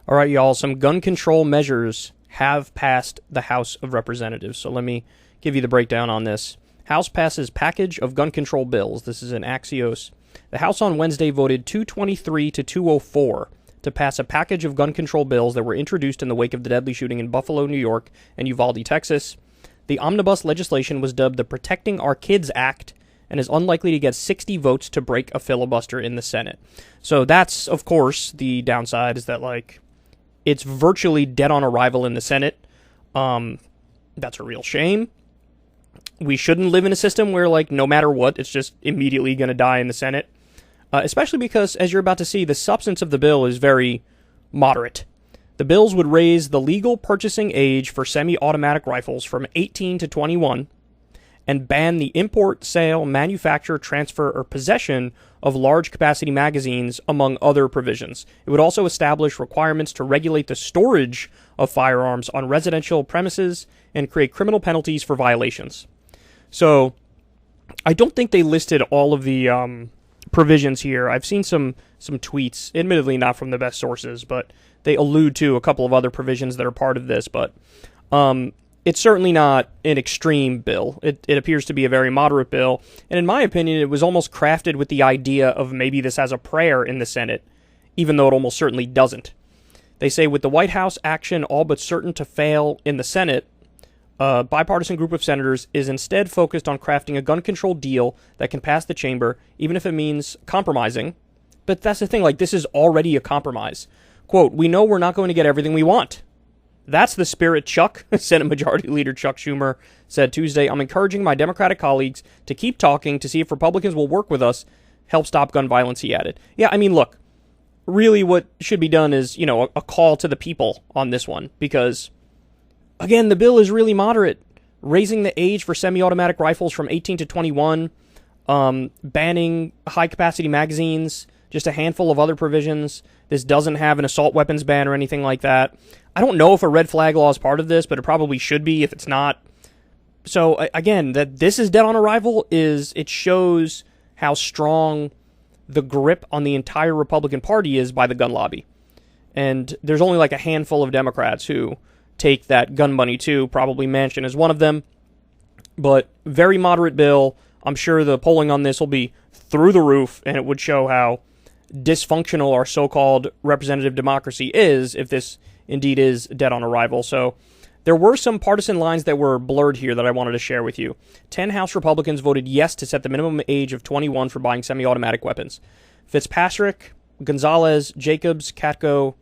All right, y'all, some gun control measures have passed the House of Representatives. So let me give you the breakdown on this. House passes package of gun control bills. This is in Axios. The House on Wednesday voted 223 to 204 to pass a package of gun control bills that were introduced in the wake of the deadly shooting in Buffalo, New York, and Uvalde, Texas. The omnibus legislation was dubbed the Protecting Our Kids Act and is unlikely to get 60 votes to break a filibuster in the Senate. So that's, of course, the downside is that, it's virtually dead on arrival in the Senate. That's a real shame. We shouldn't live in a system where, no matter what, it's just immediately going to die in the Senate. Especially because, as you're about to see, the substance of the bill is very moderate. The bills would raise the legal purchasing age for semi-automatic rifles from 18 to 21 and ban the import, sale, manufacture, transfer, or possession of large-capacity magazines, among other provisions. It would also establish requirements to regulate the storage of firearms on residential premises and create criminal penalties for violations. So, I don't think they listed all of the provisions here. I've seen some tweets, admittedly not from the best sources, but they allude to a couple of other provisions that are part of this, but it's certainly not an extreme bill. It appears to be a very moderate bill, and in my opinion, it was almost crafted with the idea of maybe this as a prayer in the Senate, even though it almost certainly doesn't. They say, with the White House action all but certain to fail in the Senate, a bipartisan group of senators is instead focused on crafting a gun control deal that can pass the chamber, even if it means compromising. But that's the thing, this is already a compromise. Quote, "We know we're not going to get everything we want. That's the spirit, Chuck," Senate Majority Leader Chuck Schumer said Tuesday. "I'm encouraging my Democratic colleagues to keep talking to see if Republicans will work with us, help stop gun violence," he added. Yeah, I mean, look, really what should be done is, a call to the people on this one, because, again, the bill is really moderate. Raising the age for semi-automatic rifles from 18 to 21, banning high-capacity magazines, just a handful of other provisions. This doesn't have an assault weapons ban or anything like that. I don't know if a red flag law is part of this, but it probably should be if it's not. So, again, that this is dead on arrival it shows how strong the grip on the entire Republican Party is by the gun lobby. And there's only a handful of Democrats who take that gun money too. Probably Manchin is one of them. But very moderate bill. I'm sure the polling on this will be through the roof, and it would show how dysfunctional our so-called representative democracy is if this indeed is dead on arrival. So there were some partisan lines that were blurred here that I wanted to share with you. 10 House Republicans voted yes to set the minimum age of 21 for buying semi-automatic weapons. Fitzpatrick, Gonzalez, Jacobs, Katko,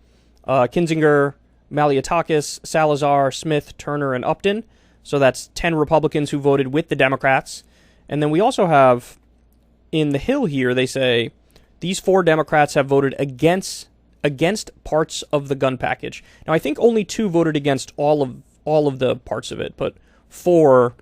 Kinzinger, Malliotakis, Salazar, Smith, Turner, and Upton. So that's 10 Republicans who voted with the Democrats. And then we also have, in the Hill here, they say, these 4 Democrats have voted against parts of the gun package. Now, I think only 2 voted against all of the parts of it, but 4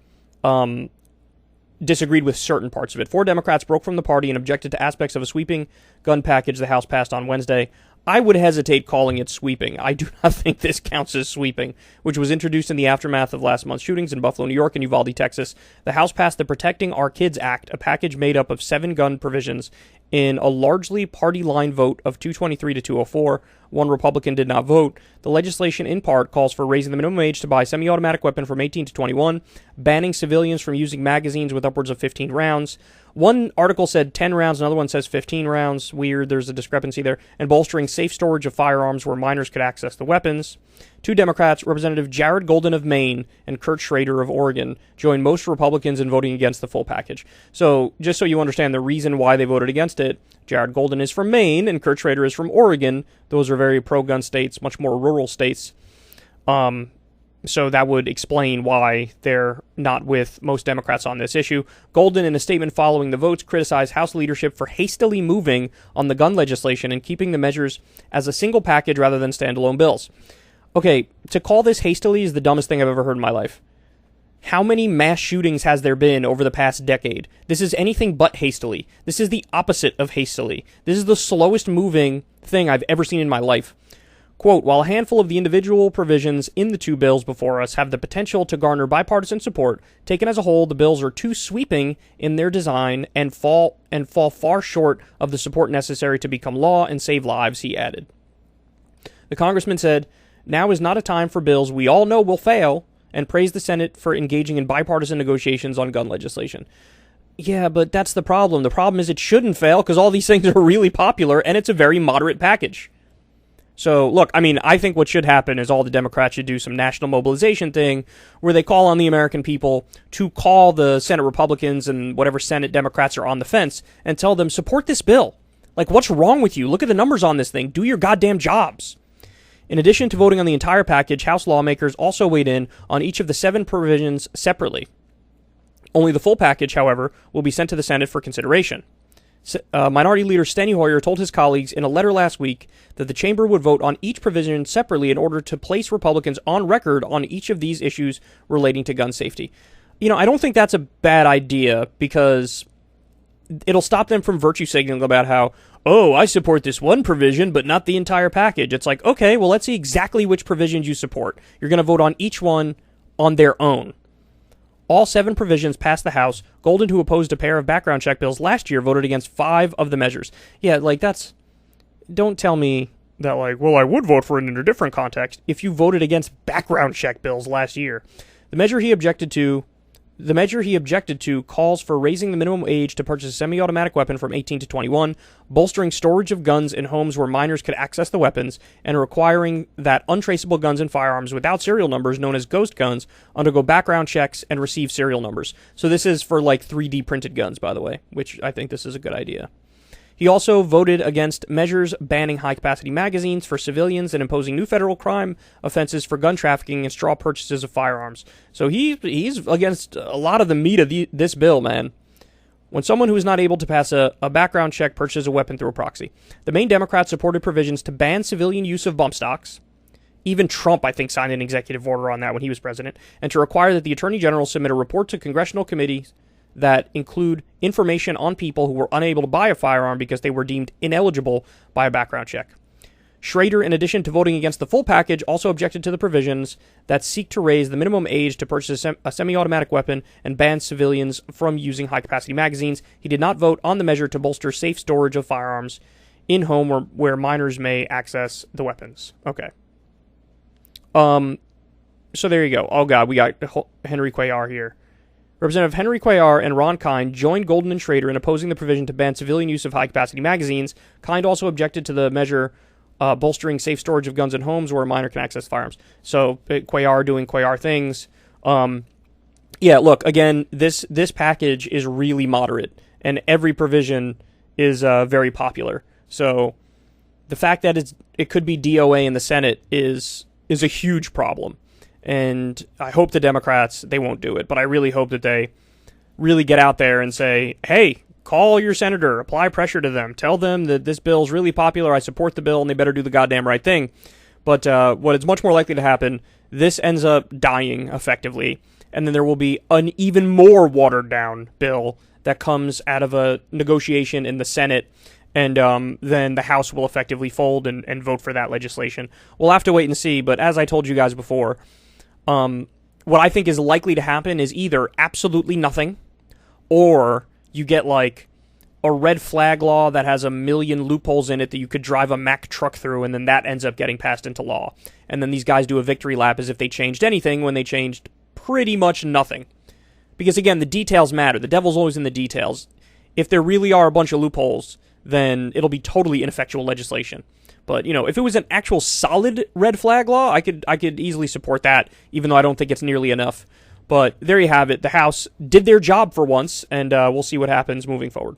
disagreed with certain parts of it. 4 Democrats broke from the party and objected to aspects of a sweeping gun package the House passed on Wednesday. I would hesitate calling it sweeping. I do not think this counts as sweeping, which was introduced in the aftermath of last month's shootings in Buffalo, New York, and Uvalde, Texas. The House passed the Protecting Our Kids Act, a package made up of 7 gun provisions, in a largely party-line vote of 223 to 204. 1 Republican did not vote. The legislation, in part, calls for raising the minimum age to buy a semi-automatic weapon from 18 to 21, banning civilians from using magazines with upwards of 15 rounds. One article said 10 rounds, another one says 15 rounds. Weird, there's a discrepancy there. And bolstering safe storage of firearms where minors could access the weapons. 2 Democrats, Representative Jared Golden of Maine and Kurt Schrader of Oregon, joined most Republicans in voting against the full package. So, just so you understand the reason why they voted against it, Jared Golden is from Maine and Kurt Schrader is from Oregon. Those are very pro-gun states, much more rural states. So that would explain why they're not with most Democrats on this issue. Golden, in a statement following the votes, criticized House leadership for hastily moving on the gun legislation and keeping the measures as a single package rather than standalone bills. Okay, to call this hastily is the dumbest thing I've ever heard in my life. How many mass shootings has there been over the past decade? This is anything but hastily. This is the opposite of hastily. This is the slowest moving thing I've ever seen in my life. Quote, "While a handful of the individual provisions in the 2 bills before us have the potential to garner bipartisan support, taken as a whole, the bills are too sweeping in their design and fall far short of the support necessary to become law and save lives," he added. The congressman said, "Now is not a time for bills we all know will fail," and praised the Senate for engaging in bipartisan negotiations on gun legislation. Yeah, but that's the problem. The problem is it shouldn't fail because all these things are really popular and it's a very moderate package. So, look, I mean, I think what should happen is all the Democrats should do some national mobilization thing where they call on the American people to call the Senate Republicans and whatever Senate Democrats are on the fence and tell them, support this bill. Like, what's wrong with you? Look at the numbers on this thing. Do your goddamn jobs. In addition to voting on the entire package, House lawmakers also weighed in on each of the 7 provisions separately. Only the full package, however, will be sent to the Senate for consideration. Minority Leader Steny Hoyer told his colleagues in a letter last week that the chamber would vote on each provision separately in order to place Republicans on record on each of these issues relating to gun safety. You know, I don't think that's a bad idea because it'll stop them from virtue signaling about how, oh, I support this one provision, but not the entire package. It's like, okay, well, let's see exactly which provisions you support. You're going to vote on each one on their own. All 7 provisions passed the House. Golden, who opposed a pair of background check bills last year, voted against 5 of the measures. Yeah, like that's... Don't tell me that, like, well, I would vote for it in a different context if you voted against background check bills last year. The measure he objected to calls for raising the minimum age to purchase a semi-automatic weapon from 18 to 21, bolstering storage of guns in homes where minors could access the weapons, and requiring that untraceable guns and firearms without serial numbers, known as ghost guns, undergo background checks and receive serial numbers. So this is for, like, 3D printed guns, by the way, which I think this is a good idea. He also voted against measures banning high-capacity magazines for civilians and imposing new federal crime offenses for gun trafficking and straw purchases of firearms. So he's against a lot of the meat of this bill, man. When someone who is not able to pass a background check purchases a weapon through a proxy. The Maine Democrats supported provisions to ban civilian use of bump stocks. Even Trump, I think, signed an executive order on that when he was president. And to require that the Attorney General submit a report to congressional committees that include information on people who were unable to buy a firearm because they were deemed ineligible by a background check. Schrader, in addition to voting against the full package, also objected to the provisions that seek to raise the minimum age to purchase a semi-automatic weapon and ban civilians from using high-capacity magazines. He did not vote on the measure to bolster safe storage of firearms in home where minors may access the weapons. Okay. So there you go. Oh, God, we got Henry Cuellar here. Representative Henry Cuellar and Ron Kind joined Golden and Schrader in opposing the provision to ban civilian use of high-capacity magazines. Kind also objected to the measure bolstering safe storage of guns in homes where a minor can access firearms. So Cuellar doing Cuellar things. Yeah, look, again, this package is really moderate, and every provision is very popular. So the fact that it could be DOA in the Senate is a huge problem. And I hope the Democrats, they won't do it, but I really hope that they really get out there and say, hey, call your senator, apply pressure to them, tell them that this bill is really popular, I support the bill, and they better do the goddamn right thing. But what is much more likely to happen, this ends up dying effectively, and then there will be an even more watered-down bill that comes out of a negotiation in the Senate, and then the House will effectively fold and vote for that legislation. We'll have to wait and see, but as I told you guys before, what I think is likely to happen is either absolutely nothing, or you get like a red flag law that has a million loopholes in it that you could drive a Mack truck through, and then that ends up getting passed into law. And then these guys do a victory lap as if they changed anything when they changed pretty much nothing. Because again, the details matter. The devil's always in the details. If there really are a bunch of loopholes, then it'll be totally ineffectual legislation. But, you know, if it was an actual solid red flag law, I could easily support that, even though I don't think it's nearly enough. But there you have it. The House did their job for once, and we'll see what happens moving forward.